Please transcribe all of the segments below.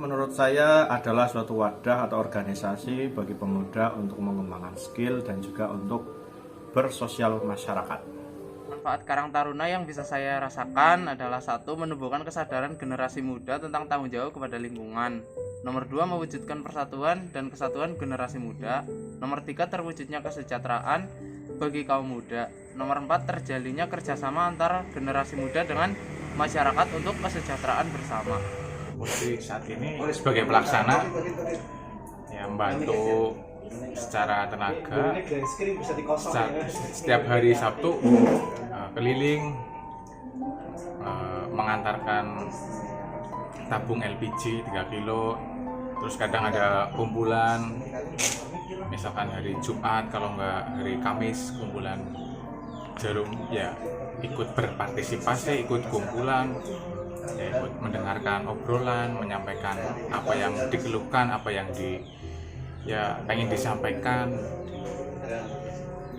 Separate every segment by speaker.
Speaker 1: menurut saya adalah suatu wadah atau organisasi bagi pemuda untuk mengembangkan skill dan juga untuk bersosial masyarakat.
Speaker 2: Manfaat Karang Taruna yang bisa saya rasakan adalah satu, menumbuhkan kesadaran generasi muda tentang tanggung jawab kepada lingkungan. Nomor 2, mewujudkan persatuan dan kesatuan generasi muda. Nomor 3, terwujudnya kesejahteraan bagi kaum muda. Nomor 4, terjalinnya kerjasama antara generasi muda dengan masyarakat untuk kesejahteraan bersama.
Speaker 3: Posisi saat ini sebagai pelaksana yang membantu secara tenaga setiap hari Sabtu keliling mengantarkan tabung LPG 3 kilo, terus kadang ada kumpulan misalkan hari Jumat, kalau enggak hari Kamis kumpulan jarum, ya ikut berpartisipasi, ikut kumpulan, ya ikut mendengarkan obrolan, menyampaikan apa yang dikeluhkan, apa yang pengen disampaikan.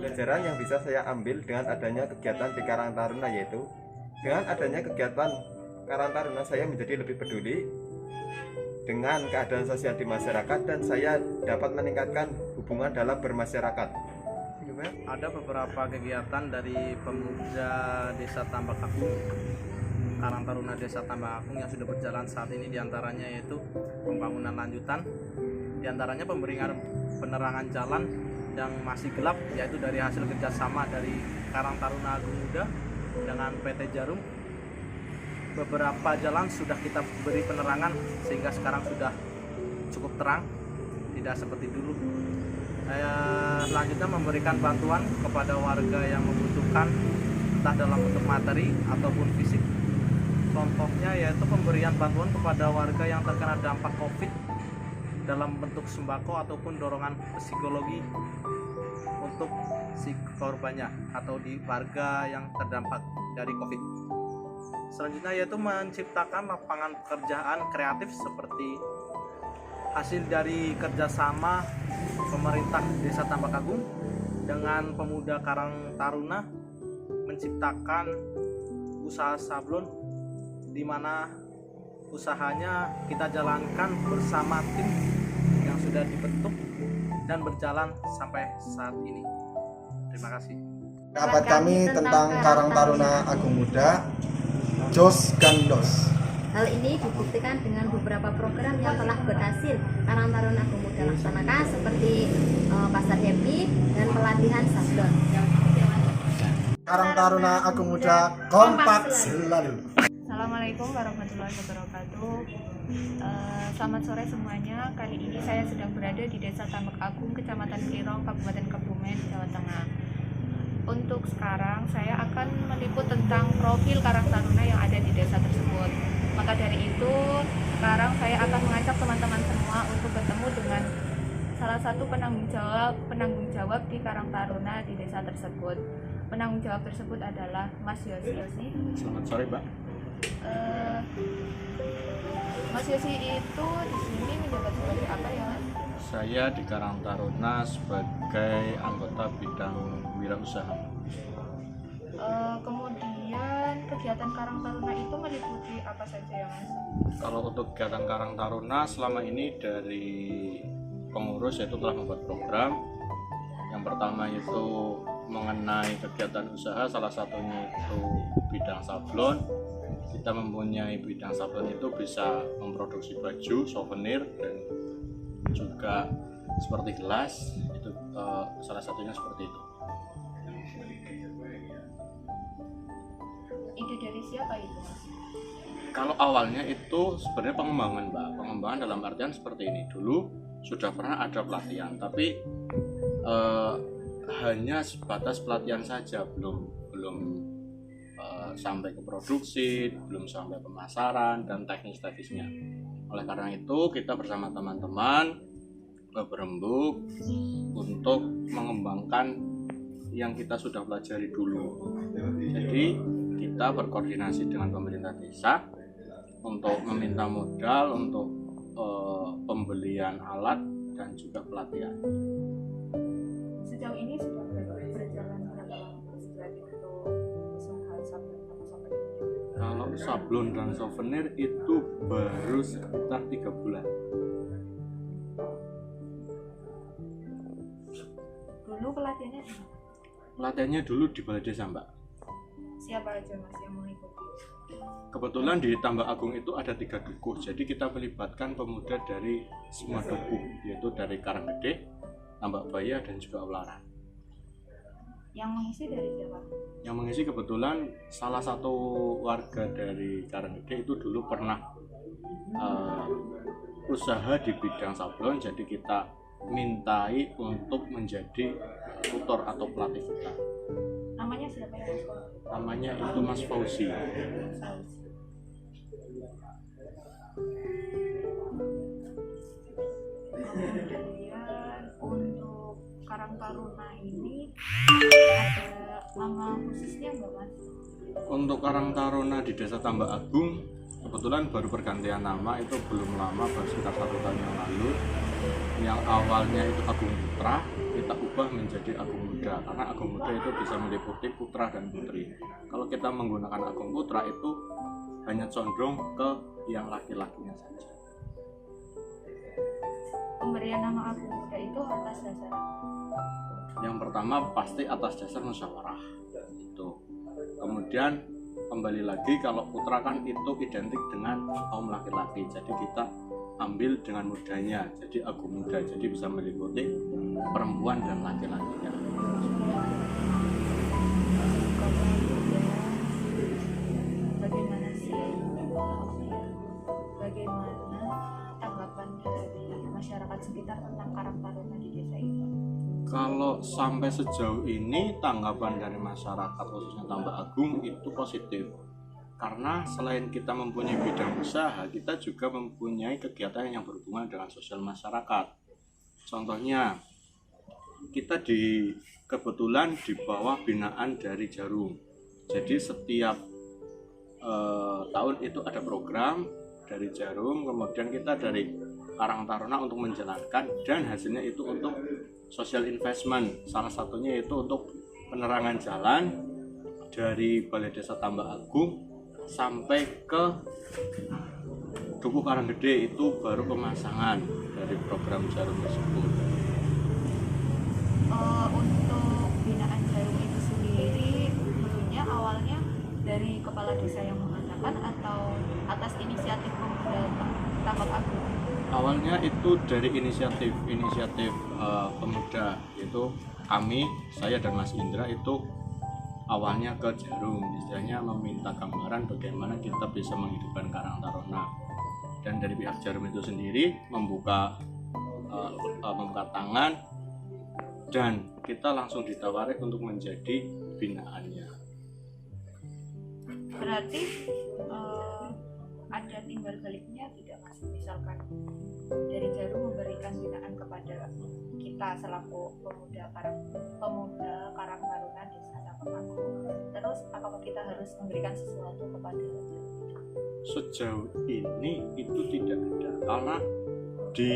Speaker 4: Pelajaran yang bisa saya ambil dengan adanya kegiatan di Karang Taruna, yaitu dengan adanya kegiatan Karang Taruna saya menjadi lebih peduli dengan keadaan sosial di masyarakat dan saya dapat meningkatkan hubungan dalam bermasyarakat.
Speaker 5: Ada beberapa kegiatan dari pemuda Desa Tambak Agung, Karang Taruna Desa Tambak Agung yang sudah berjalan saat ini, diantaranya yaitu pembangunan lanjutan, diantaranya pemberian penerangan jalan yang masih gelap, yaitu dari hasil kerjasama dari Karang Taruna Agung Muda dengan PT Jarum. Beberapa jalan sudah kita beri penerangan sehingga sekarang sudah cukup terang, tidak seperti dulu. Selanjutnya memberikan bantuan kepada warga yang membutuhkan, entah dalam bentuk materi ataupun fisik. Contohnya yaitu pemberian bantuan kepada warga yang terkena dampak COVID dalam bentuk sembako ataupun dorongan psikologi untuk si korbannya atau di warga yang terdampak dari COVID. Selanjutnya yaitu menciptakan lapangan pekerjaan kreatif seperti hasil dari kerjasama pemerintah Desa Tambak Agung dengan pemuda Karang Taruna menciptakan usaha sablon, di mana usahanya kita jalankan bersama tim yang sudah dibentuk dan berjalan sampai saat ini. Terima kasih.
Speaker 6: Pendapat kami tentang Karang Taruna Agung Muda, Jos Gandos.
Speaker 7: Hal ini dibuktikan dengan beberapa program yang telah berhasil Karang Taruna Agung Muda laksanakan, seperti Pasar Happy dan pelatihan sablon.
Speaker 6: Karang Taruna Agung Muda kompak selalu.
Speaker 8: Assalamualaikum warahmatullahi wabarakatuh. Selamat sore semuanya. Kali ini saya sedang berada di Desa Tambak Agung, Kecamatan Klirong, Kabupaten Kebumen, Jawa Tengah. Untuk sekarang saya akan meliput tentang profil Karang Taruna yang ada di desa tersebut. Maka dari itu, sekarang saya akan mengajak teman-teman semua untuk bertemu dengan salah satu penanggung jawab di Karang Taruna di desa tersebut. Penanggung jawab tersebut adalah Mas Yosi.
Speaker 1: Selamat sore, Mbak.
Speaker 8: Mas Yosi itu di sini menjabat sebagai apa ya, Mas?
Speaker 1: Saya di Karang Taruna sebagai anggota bidang wirausaha.
Speaker 8: Kemudian kegiatan Karang Taruna itu meliputi apa saja ya, Mas?
Speaker 1: Kalau untuk kegiatan Karang Taruna selama ini dari pengurus yaitu telah membuat program. Yang pertama itu mengenai kegiatan usaha, salah satunya itu bidang sablon. Kita mempunyai bidang sablon itu bisa memproduksi baju, souvenir, dan juga seperti gelas. Itu salah satunya seperti itu.
Speaker 8: Ide dari siapa itu, Mas?
Speaker 1: Kalau awalnya itu sebenarnya pengembangan, Mbak. Pengembangan dalam artian seperti ini. Dulu sudah pernah ada pelatihan, tapi hanya sebatas pelatihan saja, belum sampai ke produksi, belum sampai pemasaran dan teknis-teknisnya. Oleh karena itu kita bersama teman-teman berembuk untuk mengembangkan yang kita sudah pelajari dulu. Jadi kita berkoordinasi dengan pemerintah desa untuk meminta modal untuk pembelian alat dan juga pelatihan.
Speaker 8: Sejauh ini sudah berjalan berapa lama setelah untuk usaha sablon atau sablon?
Speaker 1: Kalau sablon dan souvenir itu baru sekitar 3 bulan.
Speaker 8: Dulu pelatihannya di mana?
Speaker 1: Pelatihannya dulu di Balai Desa, Mbak.
Speaker 8: Siapa aja Mas yang mengikuti?
Speaker 1: Kebetulan di Tambak Agung itu ada 3 dukuh, jadi kita melibatkan pemuda dari semua dukuh, yaitu dari Karanggede, Tambak Baya, dan juga Ularan.
Speaker 8: Yang mengisi dari siapa?
Speaker 1: Yang mengisi kebetulan salah satu warga dari Karanggede itu dulu pernah usaha di bidang sablon, jadi kita mintai untuk menjadi tutor atau pelatih kita.
Speaker 8: Namanya siapa ya Mas?
Speaker 1: Namanya itu Mas Fauzi.
Speaker 8: Kemudian untuk Karang Taruna ini ada nama khususnya nggak Mas?
Speaker 1: Untuk Karang Taruna di Desa Tambak Agung kebetulan baru pergantian nama, itu belum lama, baru sekitar 1 tahun yang lalu. Yang awalnya itu Agung Putra, kita ubah menjadi Agung Muda, karena Agung Muda itu bisa meliputi putra dan putri. Kalau kita menggunakan Agung Putra itu hanya condong ke yang laki-lakinya saja.
Speaker 8: Pemberian nama Agung Muda itu atas dasar
Speaker 1: Yang pertama pasti atas dasar musyawarah itu. Kemudian kembali lagi, kalau putra kan itu identik dengan kaum laki-laki, jadi kita ambil dengan mudanya, jadi Agung Muda, jadi bisa meliputi perempuan dan laki-lakinya.
Speaker 8: bagaimana sih bagaimana tanggapan dari masyarakat sekitar tentang Karang Taruna di desa ini?
Speaker 1: Kalau sampai sejauh ini tanggapan dari masyarakat khususnya Tambak Agung itu positif. Karena selain kita mempunyai bidang usaha, kita juga mempunyai kegiatan yang berhubungan dengan sosial masyarakat. Contohnya, kita kebetulan di bawah binaan dari Jarum. Jadi setiap tahun itu ada program dari Jarum, kemudian kita dari Karang Taruna untuk menjalankan, dan hasilnya itu untuk social investment. Salah satunya itu untuk penerangan jalan dari Balai Desa Tambak Agung sampai ke Dukuh Karanggede, itu baru pemasangan dari program Jarum tersebut.
Speaker 8: Untuk binaan Jarum itu sendiri dulunya awalnya dari kepala desa yang mengatakan atau atas inisiatif pemuda Tambak Agung?
Speaker 1: Awalnya itu dari inisiatif pemuda, yaitu kami, saya dan Mas Indra itu awalnya ke Jarum, istilahnya meminta gambaran bagaimana kita bisa menghidupkan Karang Taruna, dan dari pihak Jarum itu sendiri membuka tangan, dan kita langsung ditawari untuk menjadi binaannya.
Speaker 8: Berarti ada timbal baliknya tidak Mas? Misalkan dari Jarum memberikan binaan kepada kita selaku pemuda Karang Taruna Desa Tambak Agung, terus apakah kita harus memberikan sesuatu kepada Jarum?
Speaker 1: Sejauh ini itu tidak ada, karena di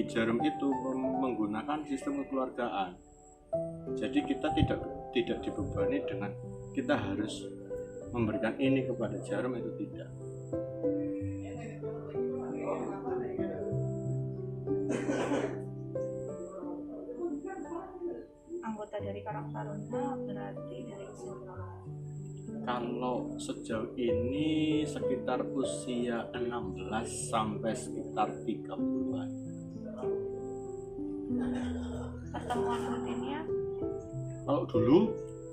Speaker 1: Jarum itu menggunakan sistem kekeluargaan. Jadi kita tidak dibebani dengan kita harus memberikan ini kepada Jarum, itu tidak.
Speaker 8: Anggota dari Karang Taruna berarti dari usia berapa?
Speaker 1: Kalau sejauh ini sekitar usia 16 sampai sekitar 30-an.
Speaker 8: Pertemuan rutinnya?
Speaker 1: Kalau dulu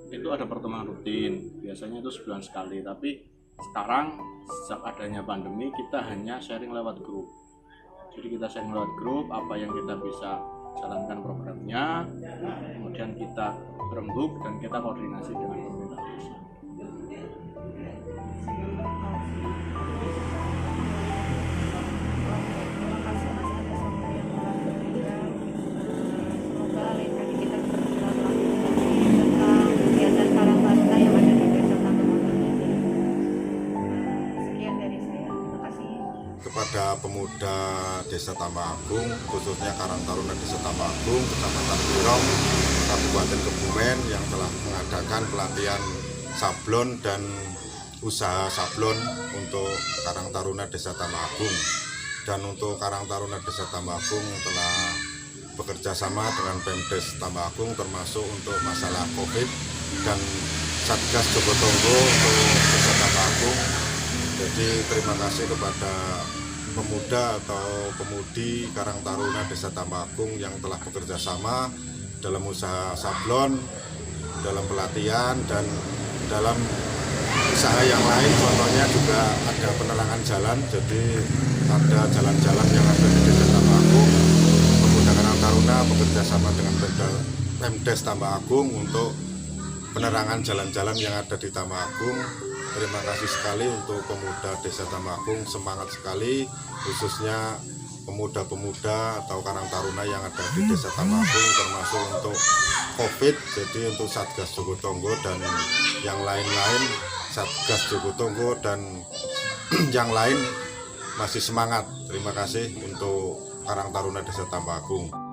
Speaker 1: itu ada pertemuan rutin, biasanya itu sebulan sekali, tapi sekarang sejak adanya pandemi kita hanya sharing lewat grup. Jadi kita sharing lewat grup apa yang kita bisa jalankan programnya, kemudian kita rembuk dan kita koordinasi dengan pemerintah desa.
Speaker 8: Terima kasih Mas atas waktu yang telah diberikan. Semoga lain kali kita bisa berbicara lagi tentang kegiatan Karang Taruna yang ada di Desa Tambak Agung ini. Sekian dari saya. Terima kasih.
Speaker 6: Kepada pemuda Desa Tambak Agung, khususnya Karang Taruna Desa Tambak Agung, Kecamatan Klirong, Kabupaten Kebumen, yang telah mengadakan pelatihan sablon dan usaha sablon untuk Karang Taruna Desa Tambak Agung. Dan untuk Karang Taruna Desa Tambak Agung telah bekerja sama dengan Pemdes Tambak Agung termasuk untuk masalah COVID dan Satgas Jogotongo untuk Desa Tambak Agung. Jadi terima kasih kepada pemuda atau pemudi Karang Taruna Desa Tambak Agung yang telah bekerja sama dalam usaha sablon, dalam pelatihan, dan dalam usaha yang lain. Contohnya juga ada penerangan jalan, jadi ada jalan-jalan yang ada di Desa Tambak Agung. Pemuda Karang Taruna bekerja sama dengan Pemdes Tambak Agung untuk penerangan jalan-jalan yang ada di Tambak Agung. Terima kasih sekali untuk pemuda Desa Tambak Agung, semangat sekali, khususnya pemuda-pemuda atau Karang Taruna yang ada di Desa Tambak Agung, termasuk untuk COVID, jadi untuk Satgas Jogotongo dan yang lain-lain, Satgas Jogotongo dan yang lain masih semangat. Terima kasih untuk Karang Taruna Desa Tambak Agung.